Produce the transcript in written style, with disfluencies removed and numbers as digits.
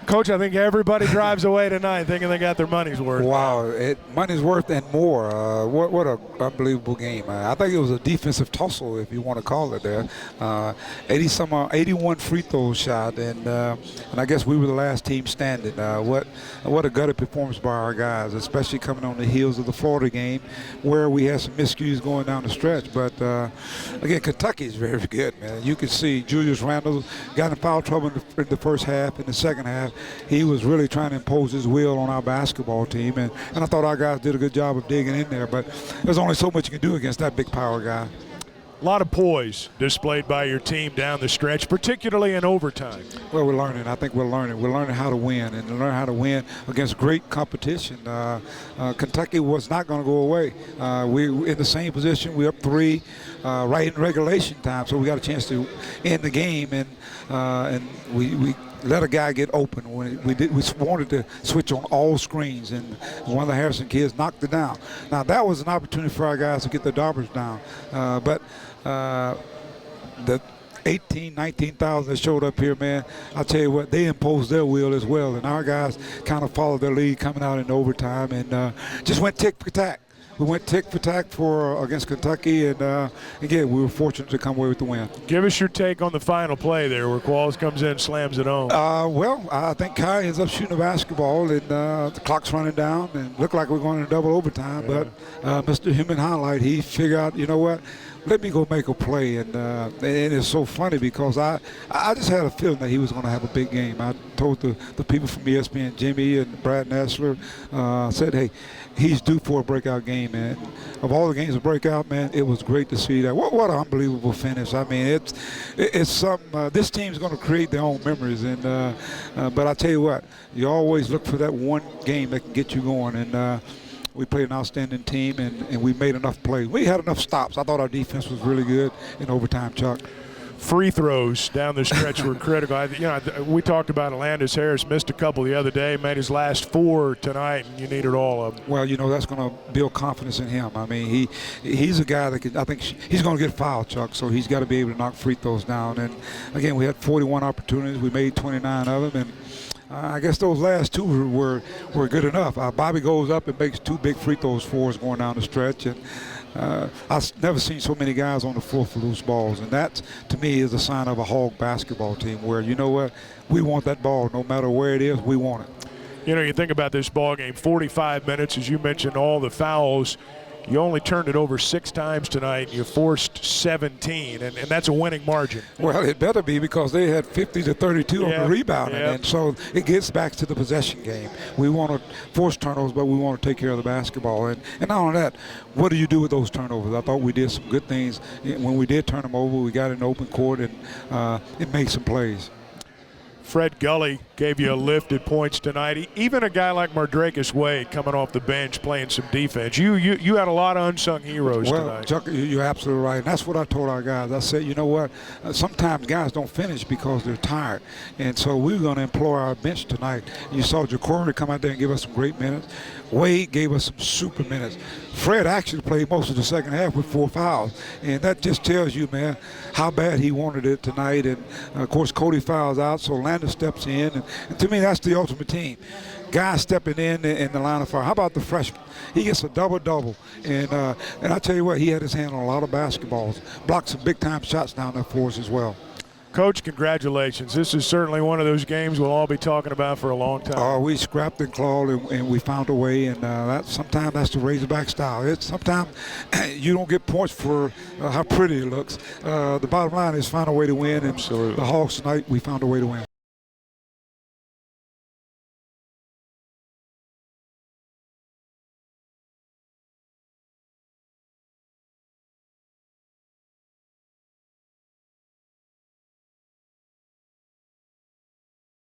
Coach, I think everybody drives away tonight thinking they got their money's worth. Wow, money's worth and more. What an unbelievable game. I think it was a defensive tussle, if you want to call it there. 81 free throws shot, and I guess we were the last team standing. What a gutted performance by our guys, especially coming on the heels of the Florida game, where we had some miscues going down the stretch. But again, Kentucky is very good, man. You can see Julius Randle got in foul trouble in the first half. In the second half, he was really trying to impose his will on our basketball team, and I thought our guys did a good job of digging in there, but there's only so much you can do against that big power guy. A lot of poise displayed by your team down the stretch, particularly in overtime. Well, we're learning. I think we're learning. We're learning how to win, and to learn how to win against great competition. Kentucky was not going to go away. We're in the same position. We're up 3 right in regulation time, so we got a chance to end the game, and we let a guy get open. We wanted to switch on all screens, and one of the Harrison kids knocked it down. Now, that was an opportunity for our guys to get the Daubers down, but the 19,000 that showed up here, man, I'll tell you what, they imposed their will as well, and our guys kind of followed their lead coming out in overtime and just went tick for tack. We went tick for tack against Kentucky, and again, we were fortunate to come away with the win. Give us your take on the final play there where Qualls comes in and slams it home. Well, I think Kai ends up shooting a basketball, and the clock's running down, and looked like we're going to double overtime. Yeah. But Mr. Human Highlight, he figured out, you know what, let me go make a play. And it's so funny because I just had a feeling that he was going to have a big game. I told the people from ESPN, Jimmy and Brad Nessler, said, hey, he's due for a breakout game, man. Of all the games to break out, man, it was great to see that. What an unbelievable finish. I mean, it's something. This team's going to create their own memories, and but I tell you what, you always look for that one game that can get you going, and we played an outstanding team, and we made enough plays. We had enough stops. I thought our defense was really good in overtime, Chuck. Free throws down the stretch were critical. We talked about Alandis Harris missed a couple the other day, made his last 4 tonight, and you needed all of them. Well, that's going to build confidence in him. I mean, he's a guy that I think he's going to get fouled, Chuck, so he's got to be able to knock free throws down. And, again, we had 41 opportunities. We made 29 of them, and I guess those last 2 were good enough. Bobby goes up and makes 2 big free throws for us going down the stretch, and I've never seen so many guys on the floor for loose balls, and that, to me, is a sign of a Hog basketball team where, you know what, we want that ball no matter where it is, we want it. You think about this ball game, 45 minutes, as you mentioned, all the fouls. You only turned it over 6 times tonight. You forced 17, and that's a winning margin. Well, it better be because they had 50 to 32 on the rebounding, and so it gets back to the possession game. We want to force turnovers, but we want to take care of the basketball. And not only that, what do you do with those turnovers? I thought we did some good things. When we did turn them over, we got in open court, and it made some plays. Fred Gully gave you a lift at points tonight. Even a guy like Mardrakus Wade coming off the bench playing some defense. You had a lot of unsung heroes tonight. Well, Chuck, you're absolutely right. And that's what I told our guys. I said, you know what, sometimes guys don't finish because they're tired. And so we're going to employ our bench tonight. You saw Jacory come out there and give us some great minutes. Wade gave us some super minutes. Fred actually played most of the second half with 4 fouls. And that just tells you, man, how bad he wanted it tonight. And, of course, Cody fouls out, so Landon steps in. And to me, that's the ultimate team. Guys stepping in the line of fire. How about the freshman? He gets a double-double. And I tell you what, he had his hand on a lot of basketballs. Blocked some big-time shots down there for us as well. Coach, congratulations. This is certainly one of those games we'll all be talking about for a long time. We scrapped and clawed, and we found a way, and sometimes that's the Razorback style. Sometimes you don't get points for how pretty it looks. The bottom line is find a way to win, and Absolutely. The Hawks tonight, we found a way to win.